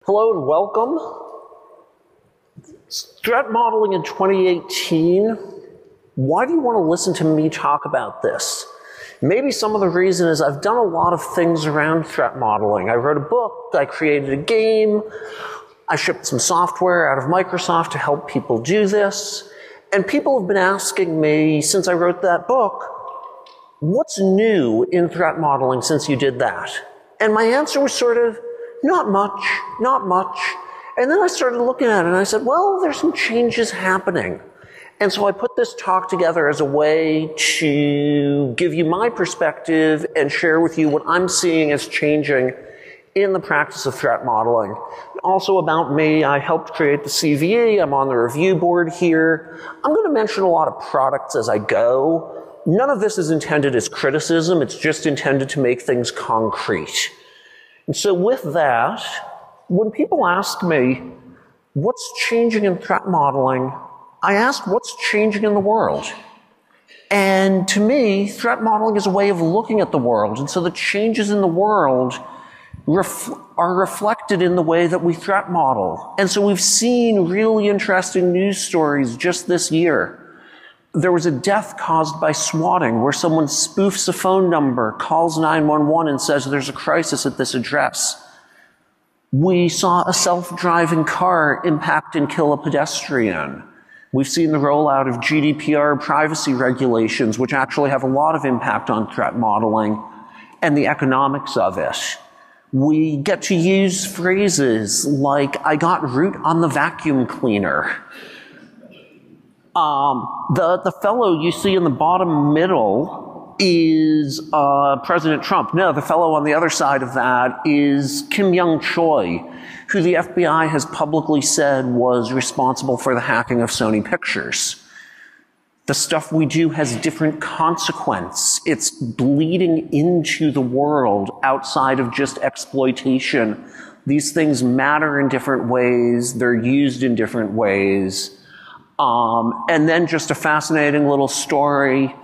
Hello and welcome. Threat modeling in 2018. Why do you want to listen to me talk about this? Maybe some of the reason is I've done a lot of things around threat modeling. I wrote a book, I created a game, I shipped some software out of Microsoft to help people do this. And people have been asking me since I wrote that book, what's new in threat modeling since you did that? And my answer was sort of, not much, not much. And then I started looking at it and I said, well, there's some changes happening. And so I put this talk together as a way to give you my perspective and share with you what I'm seeing as changing in the practice of threat modeling. Also about me, I helped create the CVE, I'm on the review board here. I'm going to mention a lot of products as I go. None of this is intended as criticism, it's just intended to make things concrete. And so with that, when people ask me, what's changing in threat modeling, I ask what's changing in the world. And to me, threat modeling is a way of looking at the world. And so the changes in the world are reflected in the way that we threat model. And so we've seen really interesting news stories just this year. There was a death caused by swatting where someone spoofs a phone number, calls 911 and says there's a crisis at this address. We saw a self-driving car impact and kill a pedestrian. We've seen the rollout of GDPR privacy regulations, which actually have a lot of impact on threat modeling and the economics of it. We get to use phrases like, I got root on the vacuum cleaner. The fellow you see in the bottom middle is President Trump. No, the fellow on the other side of that is Kim Young-choi, who the FBI has publicly said was responsible for the hacking of Sony Pictures. The stuff we do has different consequence. It's bleeding into the world outside of just exploitation. These things matter in different ways. They're used in different ways. And then just a fascinating little story.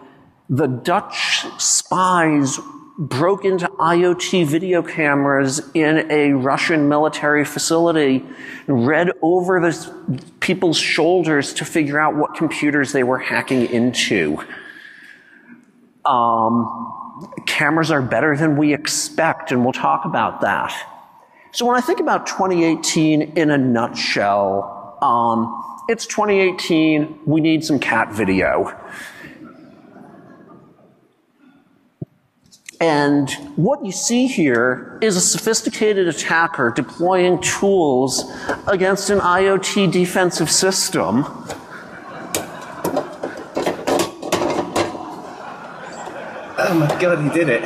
The Dutch spies broke into IoT video cameras in a Russian military facility and read over the people's shoulders to figure out what computers they were hacking into. Cameras are better than we expect, and we'll talk about that. So when I think about 2018 in a nutshell, it's 2018, we need some cat video. And what you see here is a sophisticated attacker deploying tools against an IoT defensive system. Oh my God, he did it.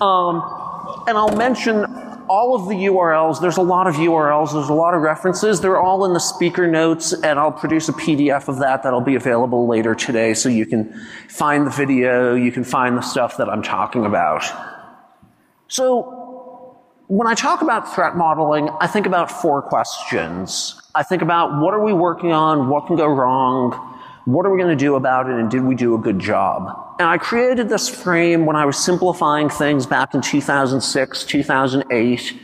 And I'll mention all of the URLs. There's a lot of URLs, there's a lot of references. They're all in the speaker notes, and I'll produce a PDF of that that'll be available later today so you can find the video, you can find the stuff that I'm talking about. So when I talk about threat modeling, I think about four questions. I think about what are we working on, what can go wrong, what are we going to do about it, and did we do a good job? And I created this frame when I was simplifying things back in 2006, 2008,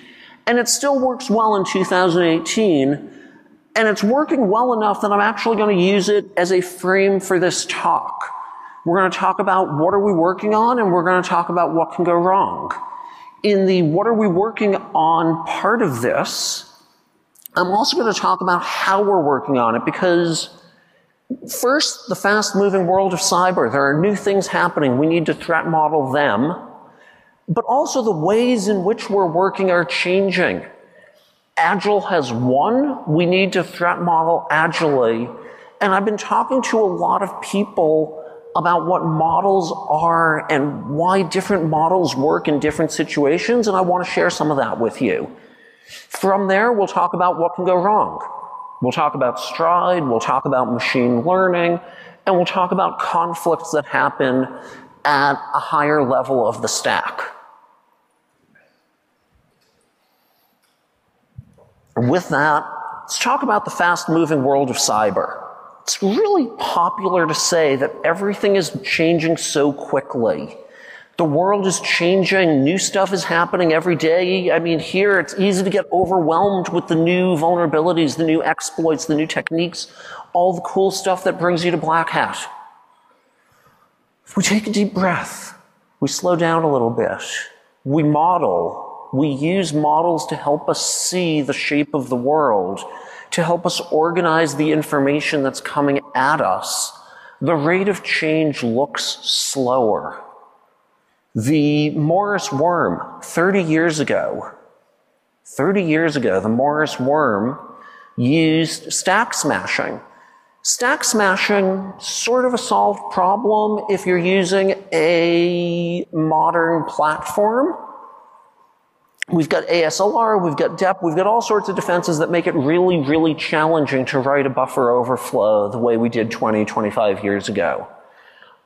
and it still works well in 2018, and it's working well enough that I'm actually going to use it as a frame for this talk. We're going to talk about what are we working on, and we're going to talk about what can go wrong. In the what are we working on part of this, I'm also going to talk about how we're working on it, because first, the fast-moving world of cyber. There are new things happening. We need to threat model them. But also the ways in which we're working are changing. Agile has won. We need to threat model agilely. And I've been talking to a lot of people about what models are and why different models work in different situations, and I want to share some of that with you. From there, we'll talk about what can go wrong. We'll talk about stride, we'll talk about machine learning, and we'll talk about conflicts that happen at a higher level of the stack. With that, let's talk about the fast-moving world of cyber. It's really popular to say that everything is changing so quickly. The world is changing. New stuff is happening every day. I mean, here it's easy to get overwhelmed with the new vulnerabilities, the new exploits, the new techniques, all the cool stuff that brings you to Black Hat. If we take a deep breath, we slow down a little bit, we model, we use models to help us see the shape of the world, to help us organize the information that's coming at us, the rate of change looks slower. The Morris worm, 30 years ago, the Morris worm used stack smashing. Stack smashing, sort of a solved problem if you're using a modern platform. We've got ASLR, we've got DEP, we've got all sorts of defenses that make it really, really challenging to write a buffer overflow the way we did 20, 25 years ago.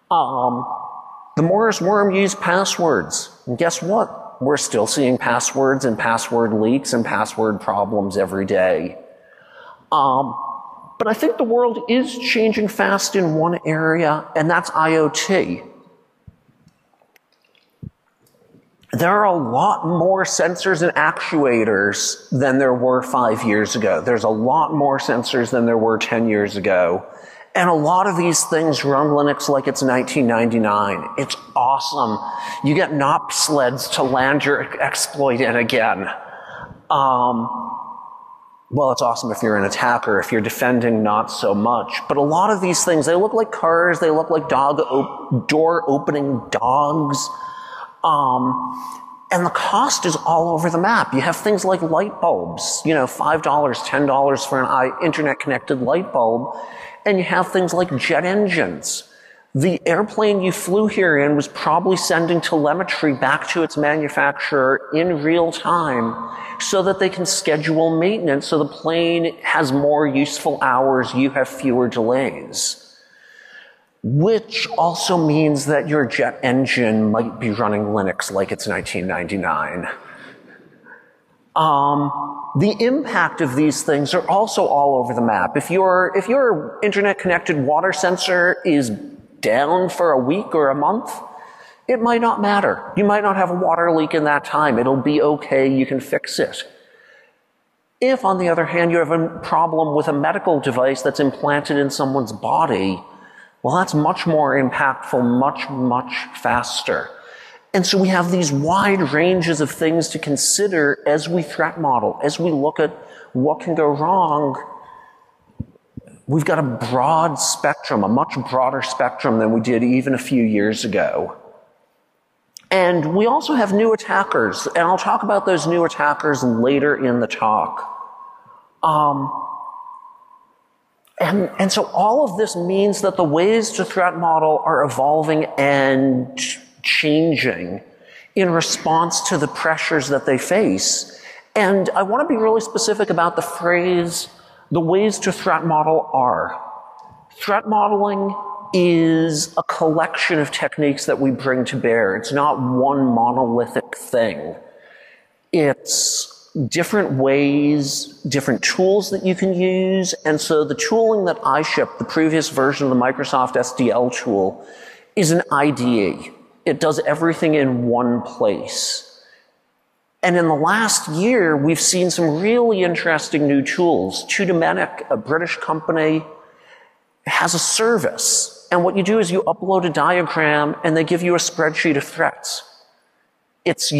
The Morris worm used passwords. And guess what? We're still seeing passwords and password leaks and password problems every day. But I think the world is changing fast in one area, and that's IoT. There are a lot more sensors and actuators than there were 5 years ago. There's a lot more sensors than there were 10 years ago. And a lot of these things run Linux like it's 1999. It's awesome. You get NOP sleds to land your exploit in again. Well, it's awesome if you're an attacker. If you're defending, not so much. But a lot of these things, they look like cars. They look like door-opening dogs. And the cost is all over the map. You have things like light bulbs, you know, $5, $10 for an internet-connected light bulb. And you have things like jet engines. The airplane you flew here in was probably sending telemetry back to its manufacturer in real time so that they can schedule maintenance so the plane has more useful hours, you have fewer delays. Which also means that your jet engine might be running Linux like it's 1999. The impact of these things are also all over the map. If your internet-connected water sensor is down for a week or a month, it might not matter. You might not have a water leak in that time. It'll be okay. You can fix it. If, on the other hand, you have a problem with a medical device that's implanted in someone's body, well, that's much more impactful, much, much faster. And so we have these wide ranges of things to consider as we threat model, as we look at what can go wrong. We've got a broad spectrum, a much broader spectrum than we did even a few years ago. And we also have new attackers, and I'll talk about those new attackers later in the talk. And so all of this means that the ways to threat model are evolving and changing in response to the pressures that they face. And I want to be really specific about the phrase, the ways to threat model are. Threat modeling is a collection of techniques that we bring to bear. It's not one monolithic thing. It's different ways, different tools that you can use. And so the tooling that I shipped, the previous version of the Microsoft SDL tool, is an IDE. It does everything in one place. And in the last year, we've seen some really interesting new tools. Tudomenic, a British company, has a service. And what you do is you upload a diagram and they give you a spreadsheet of threats. It's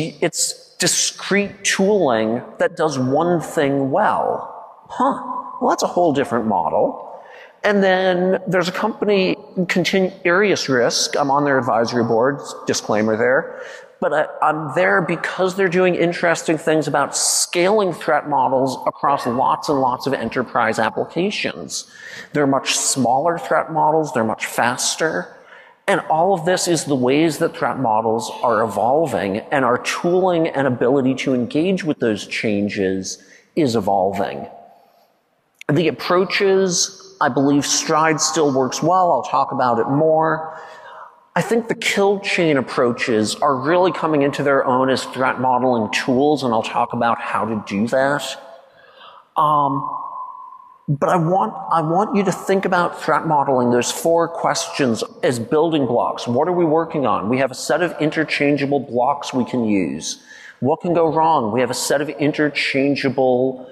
discrete tooling that does one thing well. Well, that's a whole different model. And then there's a company, Arius Risk. I'm on their advisory board, disclaimer there. But I'm there because they're doing interesting things about scaling threat models across lots and lots of enterprise applications. They're much smaller threat models, they're much faster. And all of this is the ways that threat models are evolving, and our tooling and ability to engage with those changes is evolving. The approaches, I believe Stride still works well. I'll talk about it more. I think the kill chain approaches are really coming into their own as threat modeling tools, and I'll talk about how to do that. But I want you to think about threat modeling. There's 4 questions as building blocks. What are we working on? We have a set of interchangeable blocks we can use. What can go wrong? We have a set of interchangeable,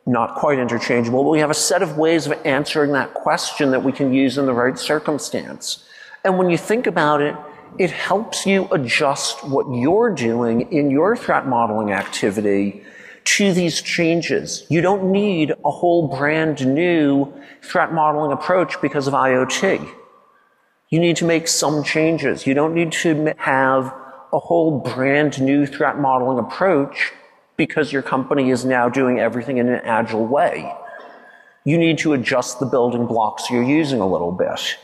not quite interchangeable, but we have a set of ways of answering that question that we can use in the right circumstance. And when you think about it, it helps you adjust what you're doing in your threat modeling activity to these changes. You don't need a whole brand new threat modeling approach because of IoT. You need to make some changes. You don't need to have a whole brand new threat modeling approach because your company is now doing everything in an agile way. You need to adjust the building blocks you're using a little bit.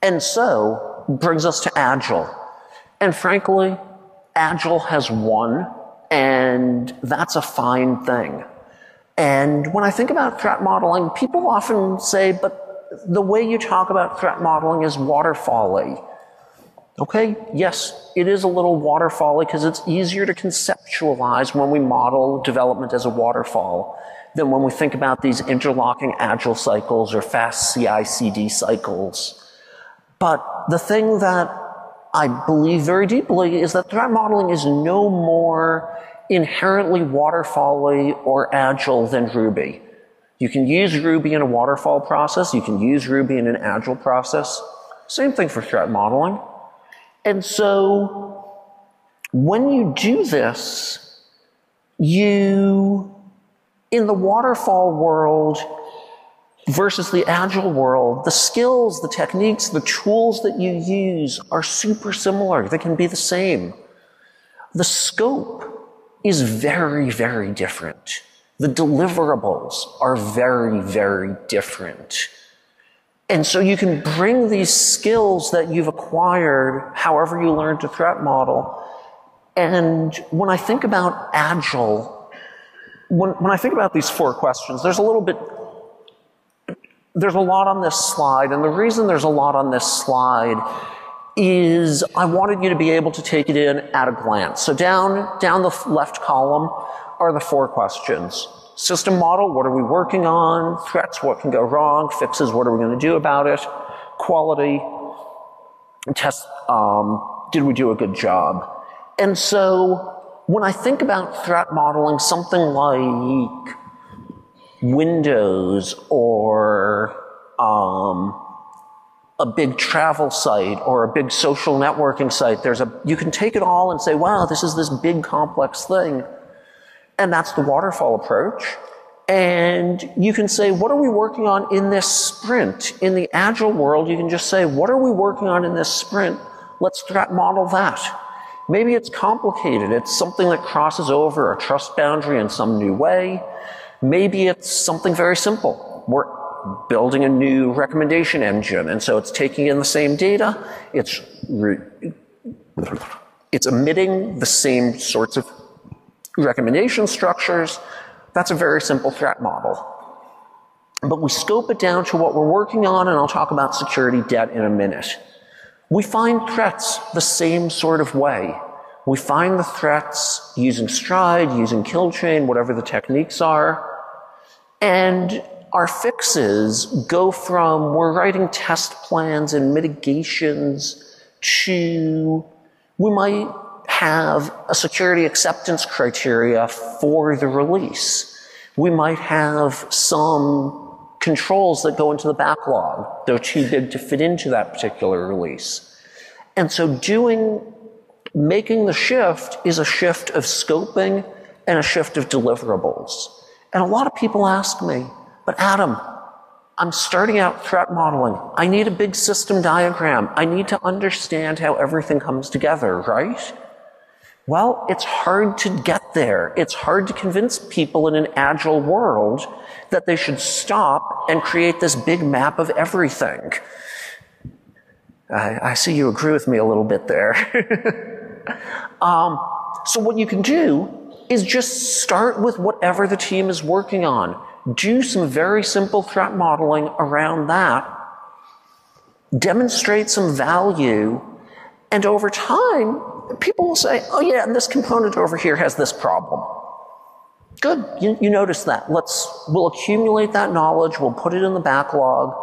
And so, brings us to Agile. And frankly, Agile has won, and that's a fine thing. And when I think about threat modeling, people often say, but the way you talk about threat modeling is waterfall-y. Okay, yes, it is a little waterfall-y because it's easier to conceptualize when we model development as a waterfall than when we think about these interlocking agile cycles or fast CI/CD cycles. But the thing that I believe very deeply is that threat modeling is no more inherently waterfall-y or agile than Ruby. You can use Ruby in a waterfall process, you can use Ruby in an agile process. Same thing for threat modeling. And so, when you do this, in the waterfall world versus the agile world, the skills, the techniques, the tools that you use are super similar. They can be the same. The scope is very, very different. The deliverables are very, very different. And so you can bring these skills that you've acquired, however you learn to threat model. And when I think about Agile, when I think about these 4 questions, there's a lot on this slide. And the reason there's a lot on this slide is I wanted you to be able to take it in at a glance. So down the left column are the 4 questions. System model, what are we working on? Threats, what can go wrong? Fixes, what are we going to do about it? Quality, test, did we do a good job? And so when I think about threat modeling, something like Windows or a big travel site or a big social networking site, you can take it all and say, wow, this is this big complex thing. And that's the waterfall approach. And you can say, what are we working on in this sprint? In the agile world, you can just say, what are we working on in this sprint? Let's threat model that. Maybe it's complicated. It's something that crosses over a trust boundary in some new way. Maybe it's something very simple. We're building a new recommendation engine, and so it's taking in the same data. It's emitting the same sorts of recommendation structures. That's a very simple threat model. But we scope it down to what we're working on, and I'll talk about security debt in a minute. We find threats the same sort of way. We find the threats using stride, using kill chain, whatever the techniques are. And our fixes go from we're writing test plans and mitigations to we might have a security acceptance criteria for the release. We might have some controls that go into the backlog. They're too big to fit into that particular release. And so making the shift is a shift of scoping and a shift of deliverables. And a lot of people ask me, but Adam, I'm starting out threat modeling. I need a big system diagram. I need to understand how everything comes together, right? Well, it's hard to get there. It's hard to convince people in an agile world that they should stop and create this big map of everything. I see you agree with me a little bit there. So what you can do is just start with whatever the team is working on. Do some very simple threat modeling around that. Demonstrate some value. And over time, people will say, oh yeah, and this component over here has this problem. Good, you notice that. We'll accumulate that knowledge, we'll put it in the backlog,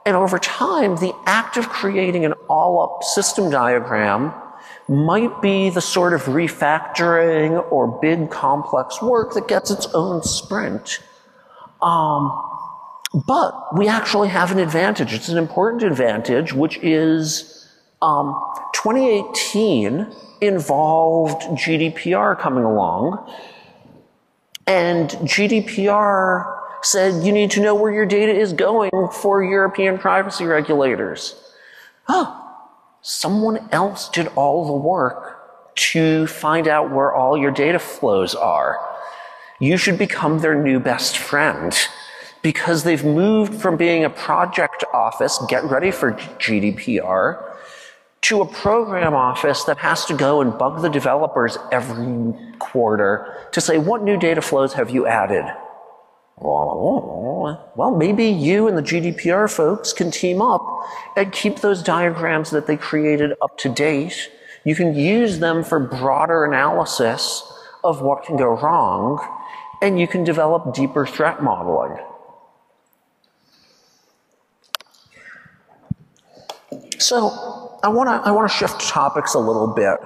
and over time, the act of creating an all-up system diagram might be the sort of refactoring or big complex work that gets its own sprint. But we actually have an advantage. It's an important advantage, which is 2018 involved GDPR coming along. And GDPR said you need to know where your data is going for European privacy regulators. Someone else did all the work to find out where all your data flows are. You should become their new best friend because they've moved from being a project office, get ready for GDPR, to a program office that has to go and bug the developers every quarter to say, what new data flows have you added? Well, maybe you and the GDPR folks can team up and keep those diagrams that they created up to date. You can use them for broader analysis of what can go wrong, and you can develop deeper threat modeling. So I want to shift topics a little bit.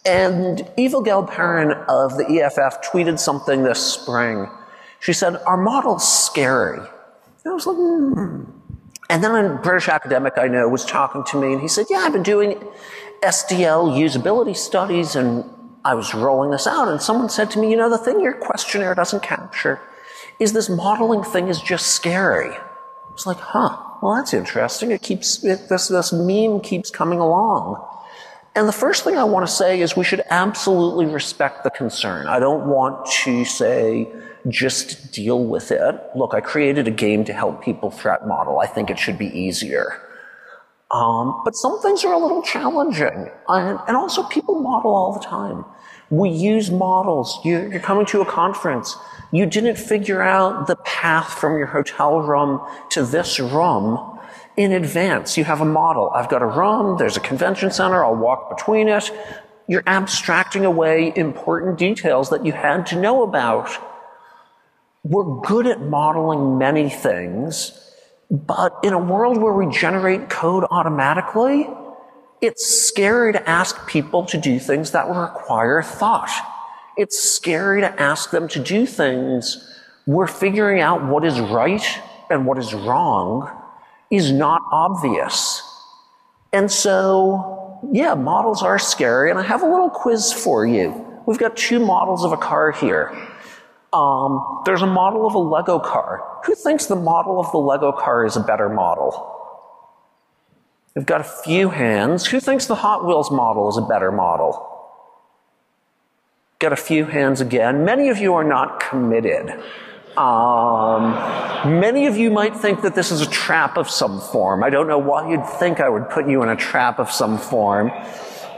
And Eva Gelperin of the EFF tweeted something this spring. She said, our model's scary. And I was like, And then a British academic I know was talking to me, and he said, yeah, I've been doing SDL usability studies, and I was rolling this out, and someone said to me, you know, the thing your questionnaire doesn't capture is this modeling thing is just scary. I was like, well, that's interesting. This meme keeps coming along. And the first thing I want to say is we should absolutely respect the concern. I don't want to say, just deal with it. Look, I created a game to help people threat model. I think it should be easier. But some things are a little challenging. And also, people model all the time. We use models. You're coming to a conference. You didn't figure out the path from your hotel room to this room in advance. You have a model. I've got a room. There's a convention center. I'll walk between it. You're abstracting away important details that you had to know about. We're good at modeling many things, but in a world where we generate code automatically, it's scary to ask people to do things that require thought. It's scary to ask them to do things where figuring out what is right and what is wrong is not obvious. And so, yeah, models are scary, and I have a little quiz for you. We've got two models of a car here. There's a model of a Lego car. Who thinks the model of the Lego car is a better model? We've got a few hands. Who thinks the Hot Wheels model is a better model? Got a few hands again. Many of you are not committed. Many of you might think that this is a trap of some form. I don't know why you'd think I would put you in a trap of some form.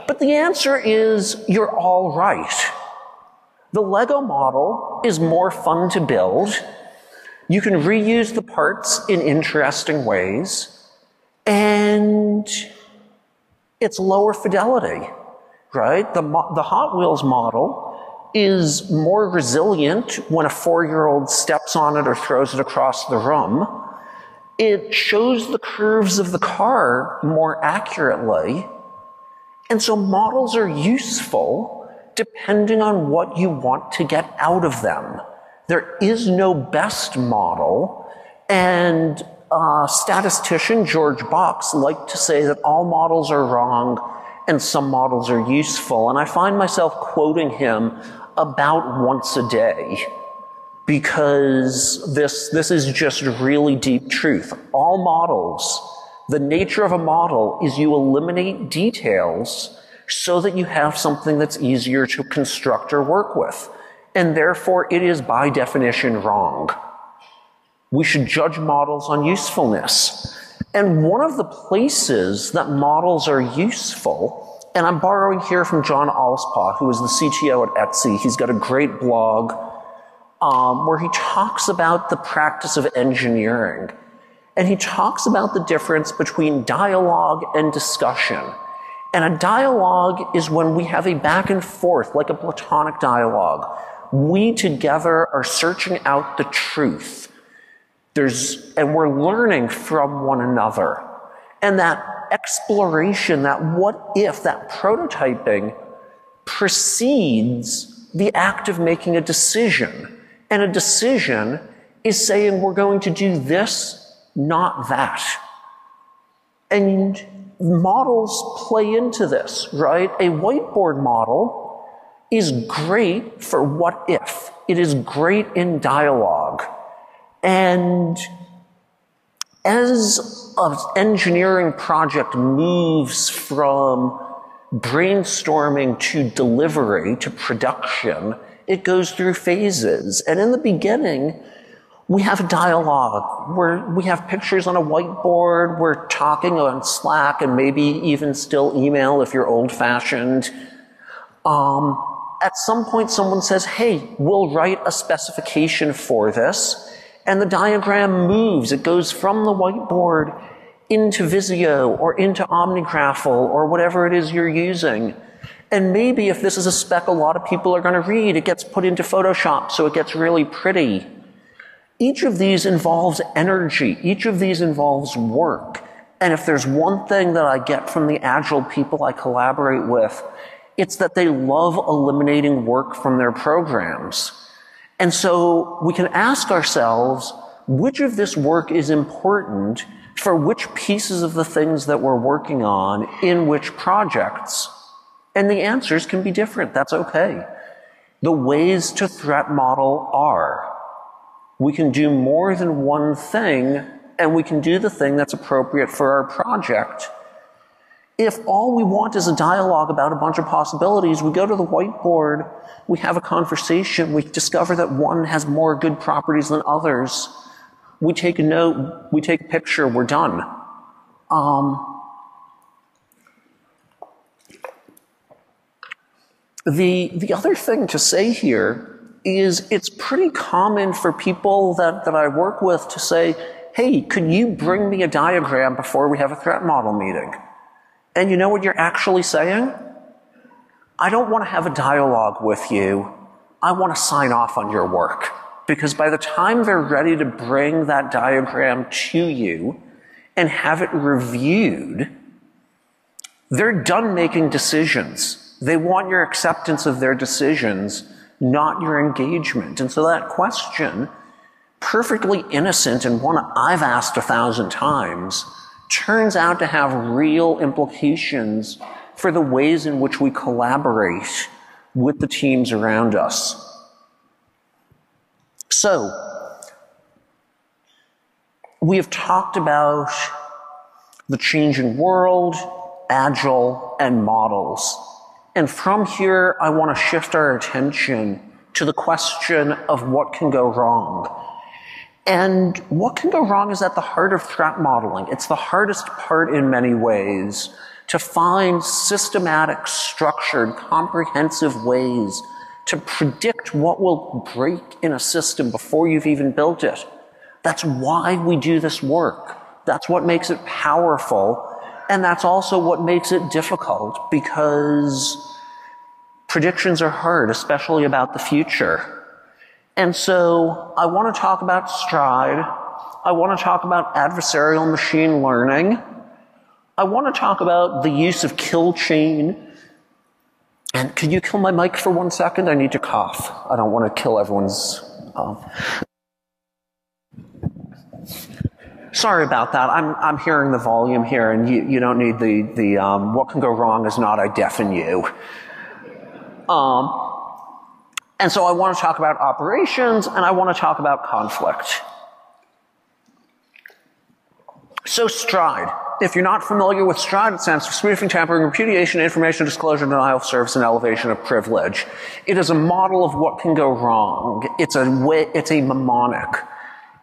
But the answer is you're all right. The Lego model is more fun to build. You can reuse the parts in interesting ways. And it's lower fidelity, right? The Hot Wheels model is more resilient when a 4-year-old steps on it or throws it across the room. It shows the curves of the car more accurately. And so models are useful depending on what you want to get out of them. There is no best model, and statistician George Box liked to say that all models are wrong and some models are useful, and I find myself quoting him about once a day because this is just really deep truth. All models, the nature of a model is you eliminate details so that you have something that's easier to construct or work with. And therefore, it is by definition wrong. We should judge models on usefulness. And one of the places that models are useful, and I'm borrowing here from John Allspaw, who is the CTO at Etsy. He's got a great blog where he talks about the practice of engineering. And he talks about the difference between dialogue and discussion. And a dialogue is when we have a back and forth, like a platonic dialogue, we together are searching out the truth. And we're learning from one another. And that exploration, that what if, that prototyping precedes the act of making a decision. And a decision is saying we're going to do this, not that. And models play into this, right? A whiteboard model is great for what if. It is great in dialogue. And as an engineering project moves from brainstorming to delivery to production, it goes through phases. And in the beginning, we have a dialogue where we have pictures on a whiteboard, we're talking on Slack and maybe even still email if you're old-fashioned. At some point someone says, hey, we'll write a specification for this, and the diagram moves. It goes from the whiteboard into Visio or into OmniGraffle or whatever it is you're using. And maybe if this is a spec a lot of people are going to read, it gets put into Photoshop so it gets really pretty. Each of these involves energy. Each of these involves work. And if there's one thing that I get from the Agile people I collaborate with, it's that they love eliminating work from their programs. And so we can ask ourselves, which of this work is important for which pieces of the things that we're working on in which projects? And the answers can be different. That's okay. The ways to threat model are, we can do more than one thing, and we can do the thing that's appropriate for our project. If all we want is a dialogue about a bunch of possibilities, we go to the whiteboard, we have a conversation, we discover that one has more good properties than others. We take a note, we take a picture, we're done. The other thing to say here is it's pretty common for people that I work with to say, hey, could you bring me a diagram before we have a threat model meeting? And you know what you're actually saying? I don't want to have a dialogue with you. I want to sign off on your work. Because by the time they're ready to bring that diagram to you and have it reviewed, they're done making decisions. They want your acceptance of their decisions, not your engagement. And so that question, perfectly innocent and one I've asked 1,000 times, turns out to have real implications for the ways in which we collaborate with the teams around us. So, we have talked about the changing world, Agile, and models. And from here, I want to shift our attention to the question of what can go wrong. And what can go wrong is at the heart of threat modeling. It's the hardest part in many ways to find systematic, structured, comprehensive ways to predict what will break in a system before you've even built it. That's why we do this work. That's what makes it powerful. And that's also what makes it difficult, because predictions are hard, especially about the future. And so I want to talk about Stride. I want to talk about adversarial machine learning. I want to talk about the use of kill chain. And could you kill my mic for 1 second? I need to cough. I don't want to kill everyone's... Sorry about that. I'm hearing the volume here, and you don't need the what can go wrong is not I deafen you. And so I want to talk about operations, and I want to talk about conflict. So Stride. If you're not familiar with Stride, it stands for Spoofing, Tampering, Repudiation, Information Disclosure, Denial of Service, and Elevation of Privilege. It is a model of what can go wrong. It's a mnemonic.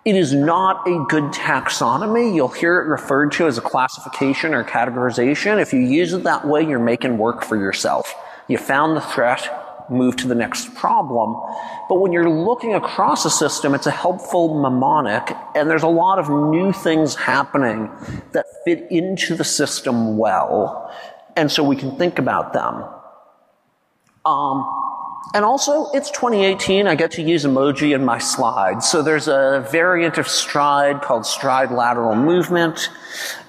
It is not a good taxonomy. You'll hear it referred to as a classification or categorization. If you use it that way, you're making work for yourself. You found the threat, move to the next problem. But when you're looking across a system, it's a helpful mnemonic, and there's a lot of new things happening that fit into the system well, and so we can think about them. And also, it's 2018, I get to use emoji in my slides. So there's a variant of Stride called Stride Lateral Movement,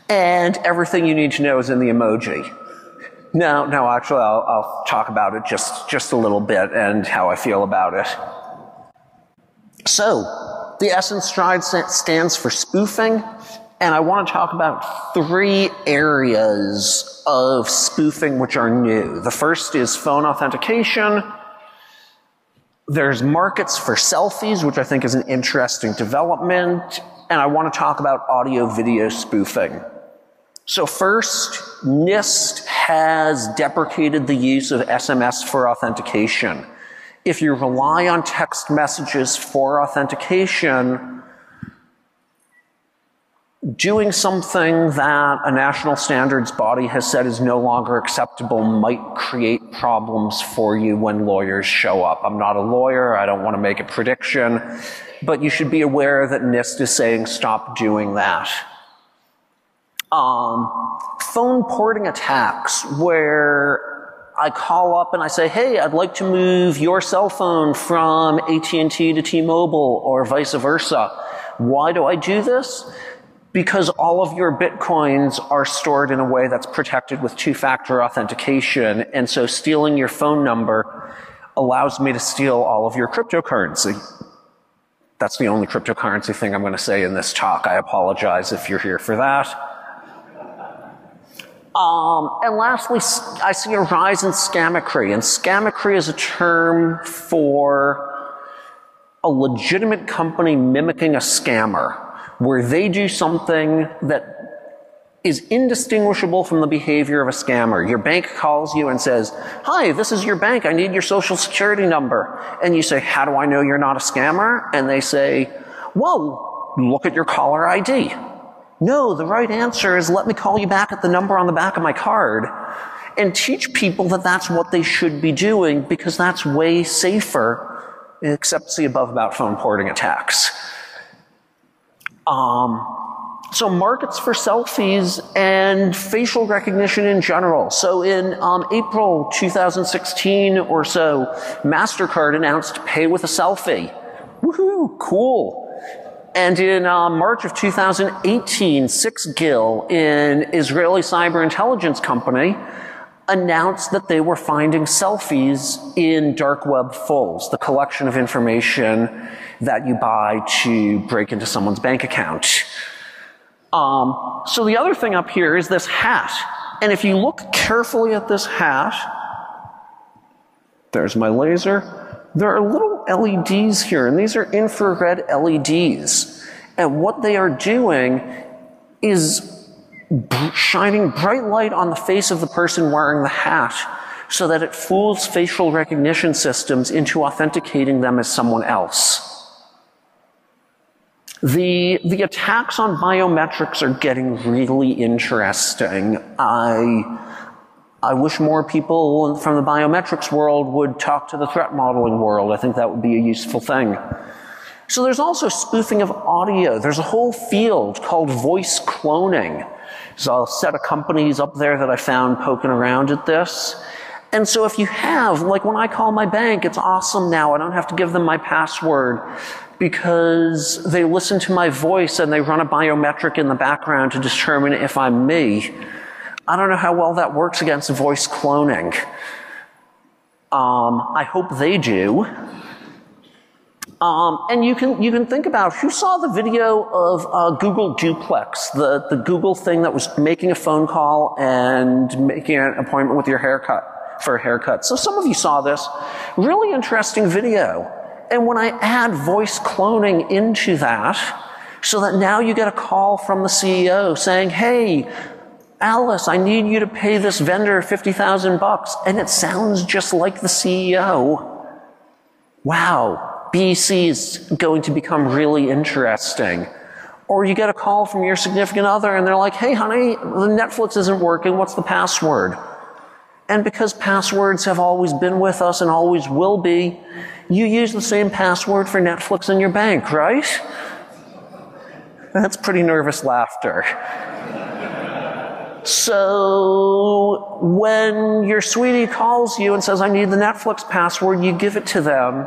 and everything you need to know is in the emoji. No, actually, I'll talk about it just a little bit and how I feel about it. So, the S in Stride stands for spoofing, and I want to talk about 3 areas of spoofing which are new. The first is phone authentication. There's markets for selfies, which I think is an interesting development, and I want to talk about audio-video spoofing. So first, NIST has deprecated the use of SMS for authentication. If you rely on text messages for authentication, doing something that a national standards body has said is no longer acceptable might create problems for you when lawyers show up. I'm not a lawyer, I don't want to make a prediction, but you should be aware that NIST is saying stop doing that. Phone porting attacks, where I call up and I say, hey, I'd like to move your cell phone from AT&T to T-Mobile or vice versa. Why do I do this? Because all of your bitcoins are stored in a way that's protected with 2-factor authentication, and so stealing your phone number allows me to steal all of your cryptocurrency. That's the only cryptocurrency thing I'm going to say in this talk. I apologize if you're here for that. And lastly, I see a rise in scammetry, and scammetry is a term for a legitimate company mimicking a scammer, where they do something that is indistinguishable from the behavior of a scammer. Your bank calls you and says, hi, this is your bank, I need your social security number. And you say, how do I know you're not a scammer? And they say, well, look at your caller ID. No, the right answer is let me call you back at the number on the back of my card, and teach people that that's what they should be doing, because that's way safer, except see above about phone porting attacks. So markets for selfies and facial recognition in general. So in April 2016 or so, MasterCard announced pay with a selfie. Woohoo, cool. And in March of 2018, 6gil, an Israeli cyber intelligence company, announced that they were finding selfies in dark web fulls, the collection of information that you buy to break into someone's bank account. So the other thing up here is this hat. And if you look carefully at this hat, there's my laser. There are little LEDs here, and these are infrared LEDs. And what they are doing is shining bright light on the face of the person wearing the hat so that it fools facial recognition systems into authenticating them as someone else. The attacks on biometrics are getting really interesting. I wish more people from the biometrics world would talk to the threat modeling world. I think that would be a useful thing. So there's also spoofing of audio. There's a whole field called voice cloning. There's a set of companies up there that I found poking around at this. And so if you have, like when I call my bank, it's awesome now. I don't have to give them my password because they listen to my voice and they run a biometric in the background to determine if I'm me. I don't know how well that works against voice cloning. I hope they do. And you can think about, who saw the video of Google Duplex, the Google thing that was making a phone call and making an appointment with your for a haircut. So some of you saw this. Really interesting video. And when I add voice cloning into that, so that now you get a call from the CEO saying, hey, Alice, I need you to pay this vendor $50,000, and it sounds just like the CEO. Wow, BC is going to become really interesting. Or you get a call from your significant other and they're like, hey honey, the Netflix isn't working, what's the password? And because passwords have always been with us and always will be, you use the same password for Netflix in your bank, right? That's pretty nervous laughter. So when your sweetie calls you and says, I need the Netflix password, you give it to them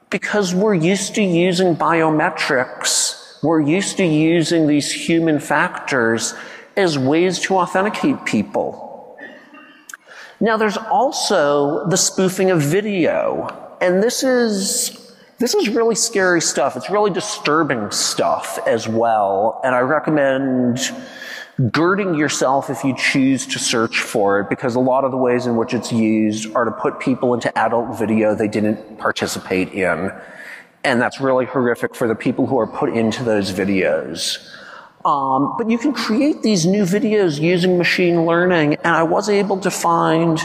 because we're used to using biometrics. We're used to using these human factors as ways to authenticate people. Now there's also the spoofing of video. And this is really scary stuff. It's really disturbing stuff as well. And I recommend girding yourself if you choose to search for it, because a lot of the ways in which it's used are to put people into adult video they didn't participate in. And that's really horrific for the people who are put into those videos. But you can create these new videos using machine learning, and I was able to find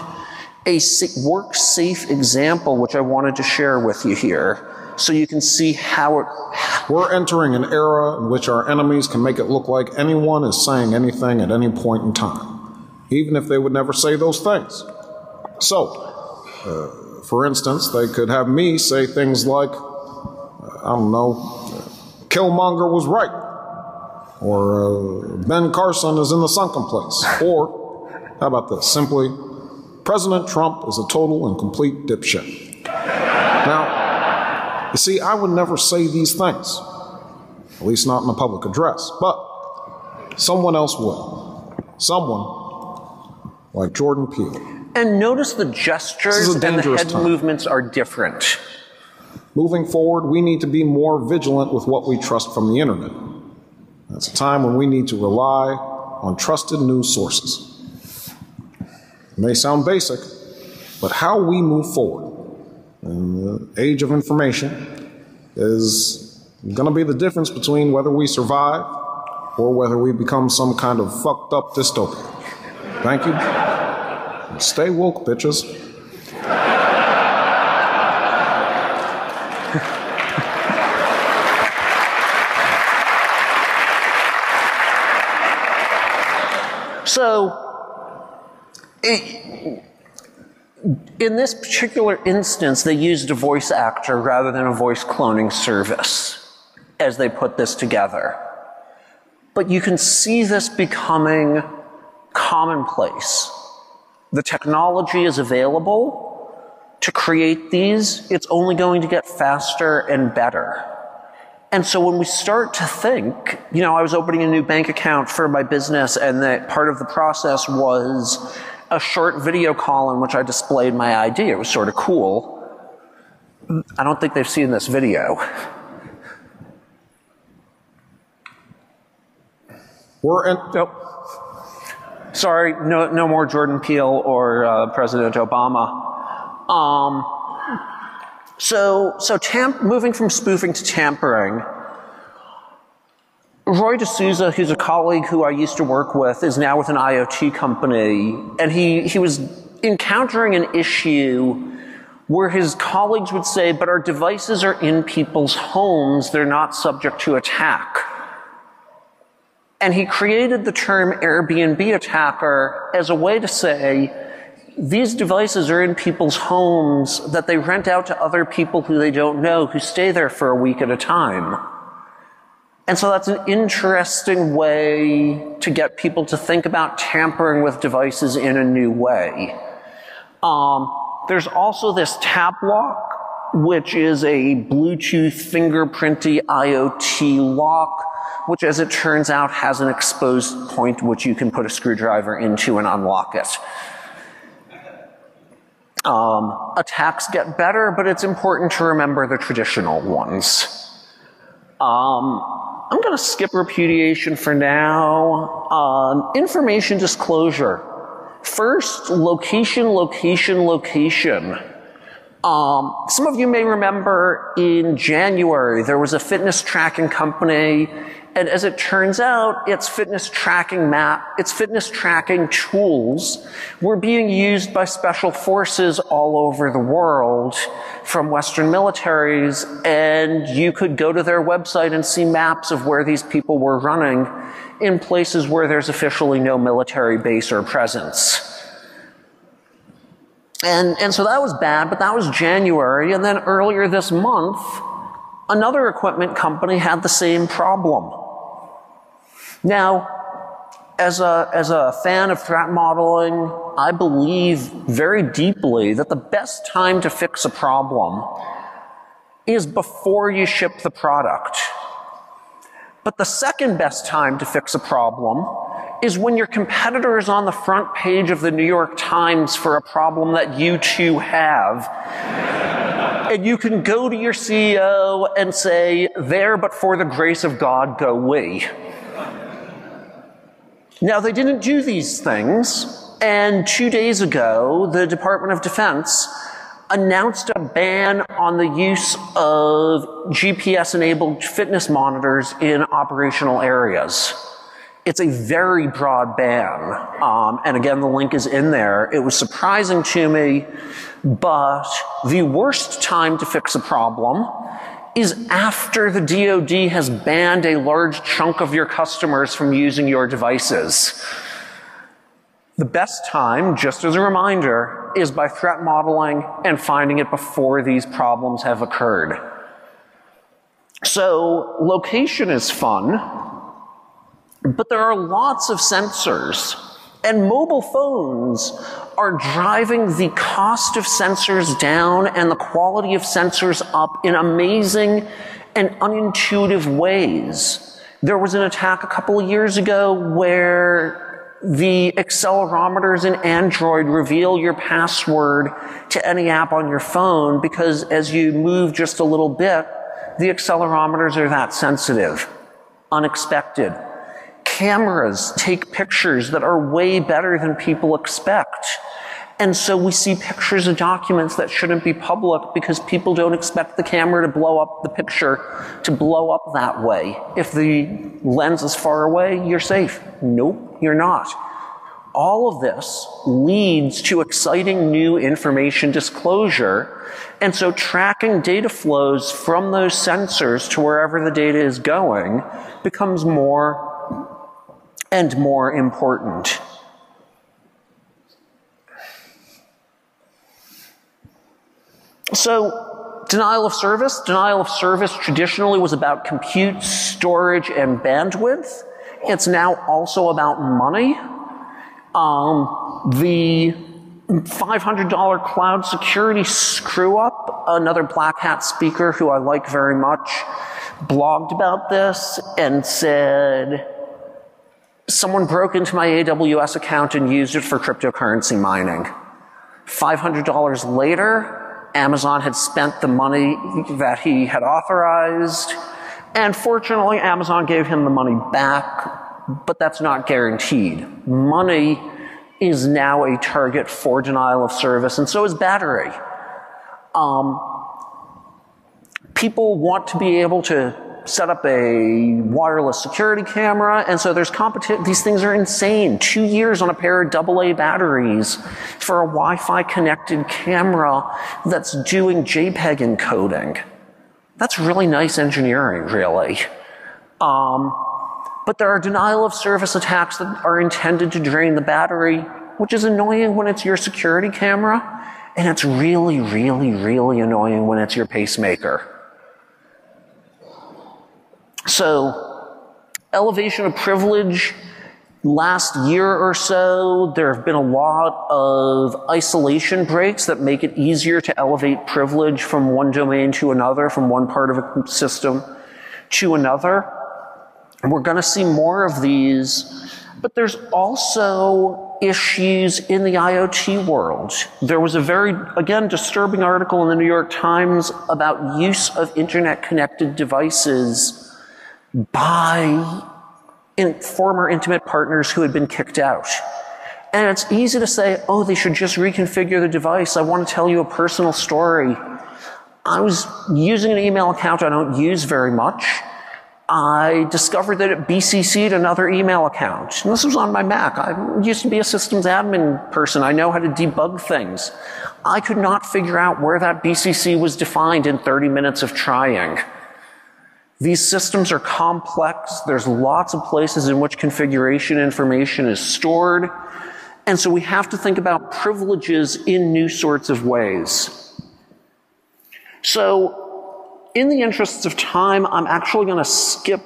a work-safe example which I wanted to share with you here, so you can see how it... We're entering an era in which our enemies can make it look like anyone is saying anything at any point in time, even if they would never say those things. So, for instance, they could have me say things like, I don't know, Killmonger was right, or Ben Carson is in the sunken place, or, how about this, simply, President Trump is a total and complete dipshit. Now, you see, I would never say these things, at least not in a public address, but someone else will. Someone like Jordan Peele. And notice the gestures and the head movements are different. Moving forward, we need to be more vigilant with what we trust from the internet. It's a time when we need to rely on trusted news sources. It may sound basic, but how we move forward in the age of information is going to be the difference between whether we survive or whether we become some kind of fucked up dystopia. Thank you. And stay woke, bitches. So, in this particular instance, they used a voice actor rather than a voice cloning service as they put this together. But you can see this becoming commonplace. The technology is available to create these. It's only going to get faster and better. And so when we start to think, you know, I was opening a new bank account for my business, and that part of the process was a short video call in which I displayed my ID. It was sort of cool. I don't think they've seen this video. Nope. Sorry, no more Jordan Peele or President Obama. Moving from spoofing to tampering, Roy D'Souza, who's a colleague who I used to work with, is now with an IoT company, and he was encountering an issue where his colleagues would say, but our devices are in people's homes, they're not subject to attack. And he created the term Airbnb attacker as a way to say, these devices are in people's homes that they rent out to other people who they don't know, who stay there for a week at a time. And so that's an interesting way to get people to think about tampering with devices in a new way. There's also this tap lock, which is a Bluetooth fingerprinty IoT lock, which, as it turns out, has an exposed point which you can put a screwdriver into and unlock it. Attacks get better, but it's important to remember the traditional ones. I'm going to skip repudiation for now. Information disclosure. First, location. Some of you may remember in January there was a fitness tracking company, and as it turns out, its fitness tracking tools were being used by special forces all over the world from Western militaries, and you could go to their website and see maps of where these people were running in places where there's officially no military base or presence. And so that was bad, but that was January, and then earlier this month, another equipment company had the same problem. Now, as a fan of threat modeling, I believe very deeply that the best time to fix a problem is before you ship the product. But the second best time to fix a problem is when your competitor is on the front page of the New York Times for a problem that you too have. And you can go to your CEO and say, there but for the grace of God go we. Now, they didn't do these things, and 2 days ago, the Department of Defense announced a ban on the use of GPS-enabled fitness monitors in operational areas. It's a very broad ban, and again, the link is in there. It was surprising to me, but the worst time to fix a problem is after the DoD has banned a large chunk of your customers from using your devices. The best time, just as a reminder, is by threat modeling and finding it before these problems have occurred. So, location is fun, but there are lots of sensors, and mobile phones are driving the cost of sensors down and the quality of sensors up in amazing and unintuitive ways. There was an attack a couple of years ago where the accelerometers in Android reveal your password to any app on your phone because as you move just a little bit, the accelerometers are that sensitive. Unexpected. Cameras take pictures that are way better than people expect. And so we see pictures of documents that shouldn't be public because people don't expect the camera to blow up the picture to blow up that way. If the lens is far away, you're safe. Nope, you're not. All of this leads to exciting new information disclosure. And so tracking data flows from those sensors to wherever the data is going becomes more and more important. So, denial of service. Denial of service traditionally was about compute, storage, and bandwidth. It's now also about money. The $500 cloud security screw up, another black hat speaker who I like very much, blogged about this and said, someone broke into my AWS account and used it for cryptocurrency mining. $500 later, Amazon had spent the money that he had authorized, and fortunately, Amazon gave him the money back, but that's not guaranteed. Money is now a target for denial of service, and so is battery. People want to be able to set up a wireless security camera, and so there's competition. These things are insane. 2 years on a pair of AA batteries for a Wi-Fi connected camera that's doing JPEG encoding. That's really nice engineering, really. But there are denial of service attacks that are intended to drain the battery, which is annoying when it's your security camera, and it's really, really, really annoying when it's your pacemaker. So, elevation of privilege. Last year or so, there have been a lot of isolation breaks that make it easier to elevate privilege from one domain to another, from one part of a system to another. And we're going to see more of these, but there's also issues in the IoT world. There was a very, again, disturbing article in the New York Times about use of internet-connected devices by former intimate partners who had been kicked out. And it's easy to say, oh, they should just reconfigure the device. I want to tell you a personal story. I was using an email account I don't use very much. I discovered that it BCC'd another email account. And this was on my Mac. I used to be a systems admin person. I know how to debug things. I could not figure out where that BCC was defined in 30 minutes of trying. These systems are complex. There's lots of places in which configuration information is stored. And so we have to think about privileges in new sorts of ways. So, in the interests of time, I'm actually going to skip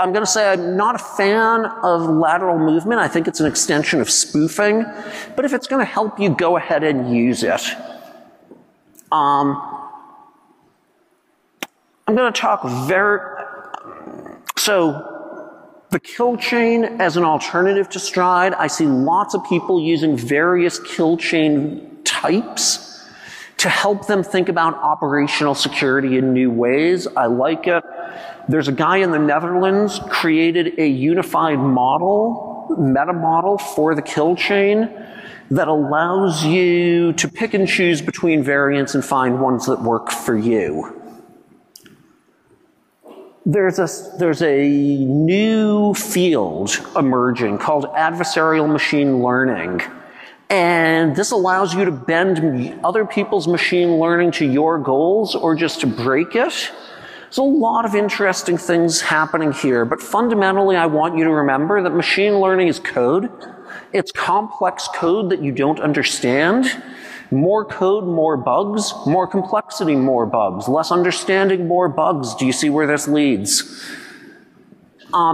I'm going to say I'm not a fan of lateral movement. I think it's an extension of spoofing. But if it's going to help you, go ahead and use it. I'm going to talk the kill chain as an alternative to stride. I see lots of people using various kill chain types to help them think about operational security in new ways. I like it. There's a guy in the Netherlands created a unified model, meta model for the kill chain that allows you to pick and choose between variants and find ones that work for you. There's a new field emerging called adversarial machine learning. And this allows you to bend other people's machine learning to your goals or just to break it. There's a lot of interesting things happening here, but fundamentally I want you to remember that machine learning is code. It's complex code that you don't understand. More code, more bugs. More complexity, more bugs. Less understanding, more bugs. Do you see where this leads?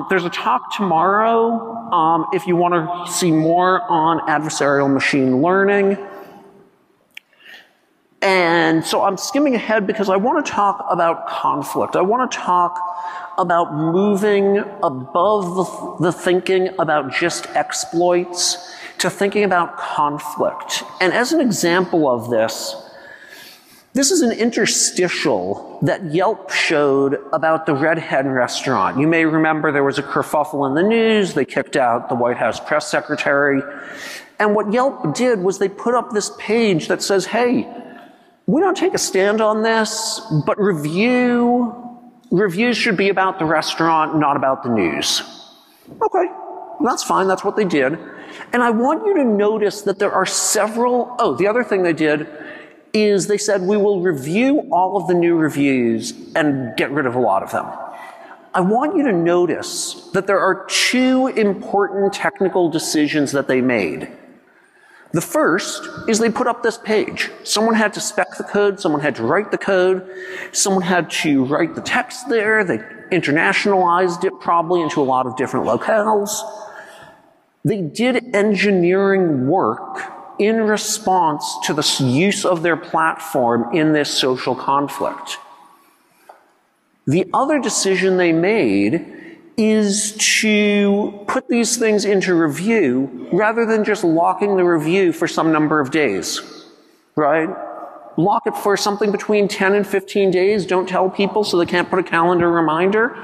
There's a talk tomorrow if you want to see more on adversarial machine learning. And so I'm skimming ahead because I want to talk about conflict. I want to talk about moving above the thinking about just exploits to thinking about conflict. And as an example of this is an interstitial that Yelp showed about the Red Hen restaurant. You may remember there was a kerfuffle in the news. They kicked out the White House press secretary. And what Yelp did was they put up this page that says, hey, we don't take a stand on this, but reviews should be about the restaurant, not about the news. Okay, that's fine. That's what they did. And I want you to notice that there are the other thing they did is they said, we will review all of the new reviews and get rid of a lot of them. I want you to notice that there are two important technical decisions that they made. The first is they put up this page. Someone had to spec the code, someone had to write the code, someone had to write the text there, they internationalized it probably into a lot of different locales. They did engineering work in response to the use of their platform in this social conflict. The other decision they made is to put these things into review rather than just locking the review for some number of days, right? Lock it for something between 10 and 15 days. Don't tell people so they can't put a calendar reminder.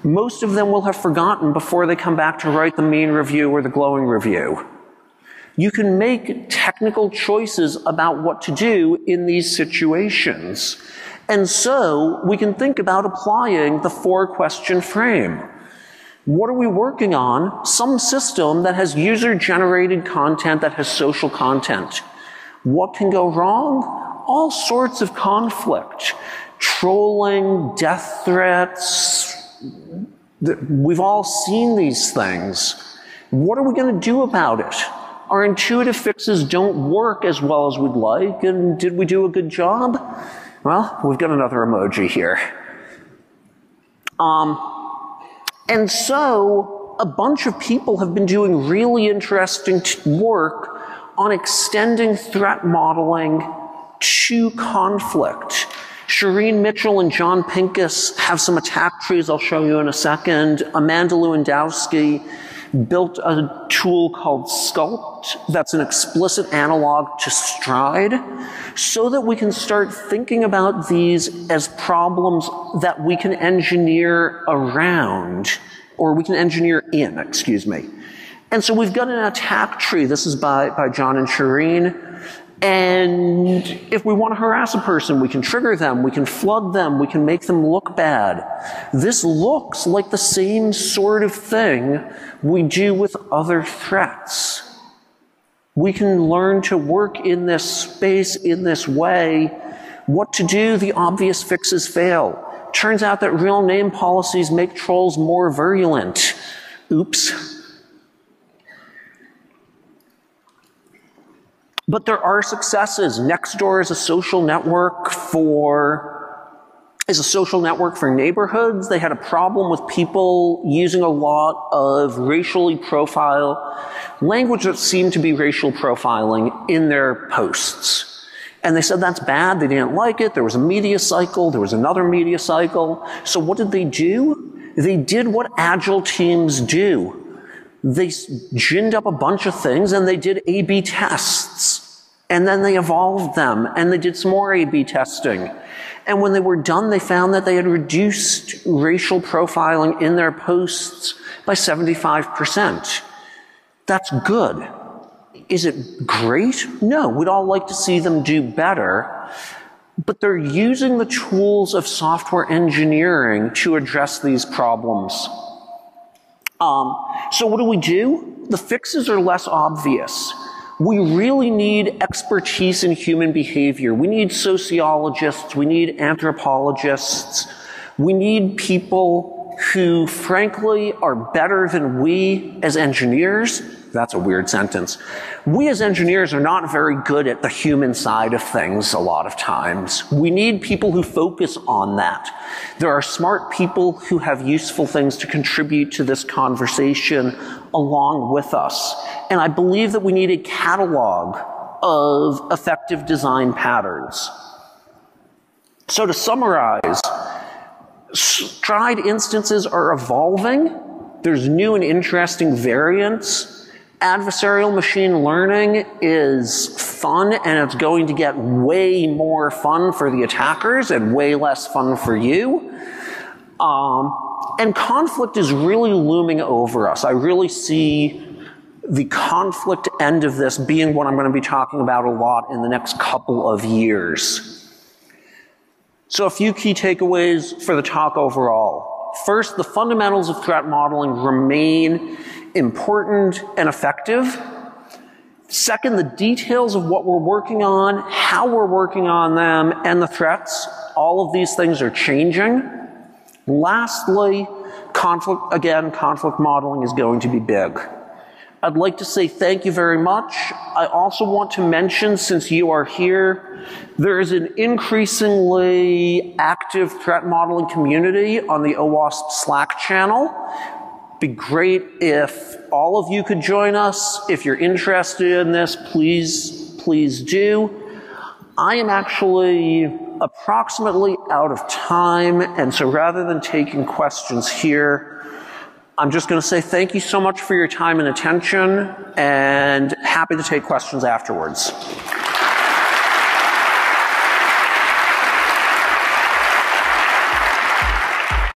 Most of them will have forgotten before they come back to write the mean review or the glowing review. You can make technical choices about what to do in these situations. And so we can think about applying the 4-question frame. What are we working on? Some system that has user-generated content, that has social content. What can go wrong? All sorts of conflict. Trolling, death threats. We've all seen these things. What are we going to do about it? Our intuitive fixes don't work as well as we'd like, and did we do a good job? Well, we've got another emoji here. And so a bunch of people have been doing really interesting work on extending threat modeling to conflict. Shireen Mitchell and John Pincus have some attack trees I'll show you in a second. Amanda Lewandowski built a tool called Sculpt that's an explicit analog to Stride so that we can start thinking about these as problems that we can engineer around, or we can engineer in, excuse me. And so we've got an attack tree. This is by John and Shireen. And if we want to harass a person, we can trigger them, we can flood them, we can make them look bad. This looks like the same sort of thing we do with other threats. We can learn to work in this space in this way. What to do? The obvious fixes fail. Turns out that real name policies make trolls more virulent. Oops. But there are successes. Nextdoor is a social network for as a social network for neighborhoods. They had a problem with people using a lot of racially profile language that seemed to be racial profiling in their posts. And they said that's bad, they didn't like it, there was a media cycle, there was another media cycle. So what did they do? They did what Agile teams do. They ginned up a bunch of things and they did A/B tests. And then they evolved them and they did some more A/B testing. And when they were done, they found that they had reduced racial profiling in their posts by 75%. That's good. Is it great? No, we'd all like to see them do better. But they're using the tools of software engineering to address these problems. So what do? The fixes are less obvious. We really need expertise in human behavior. We need sociologists, we need anthropologists, we need people who, frankly, are better than we as engineers. That's a weird sentence. We as engineers are not very good at the human side of things a lot of times. We need people who focus on that. There are smart people who have useful things to contribute to this conversation along with us. And I believe that we need a catalog of effective design patterns. So to summarize, stride instances are evolving. There's new and interesting variants. Adversarial machine learning is fun, and it's going to get way more fun for the attackers and way less fun for you. And conflict is really looming over us. I really see the conflict end of this being what I'm going to be talking about a lot in the next couple of years. So a few key takeaways for the talk overall. First, the fundamentals of threat modeling remain important and effective. Second, the details of what we're working on, how we're working on them, and the threats, all of these things are changing. Lastly, conflict modeling is going to be big. I'd like to say thank you very much. I also want to mention, since you are here, there is an increasingly active threat modeling community on the OWASP Slack channel. It'd be great if all of you could join us. If you're interested in this, please do. I am actually approximately out of time, and so rather than taking questions here, I'm just going to say thank you so much for your time and attention, and happy to take questions afterwards.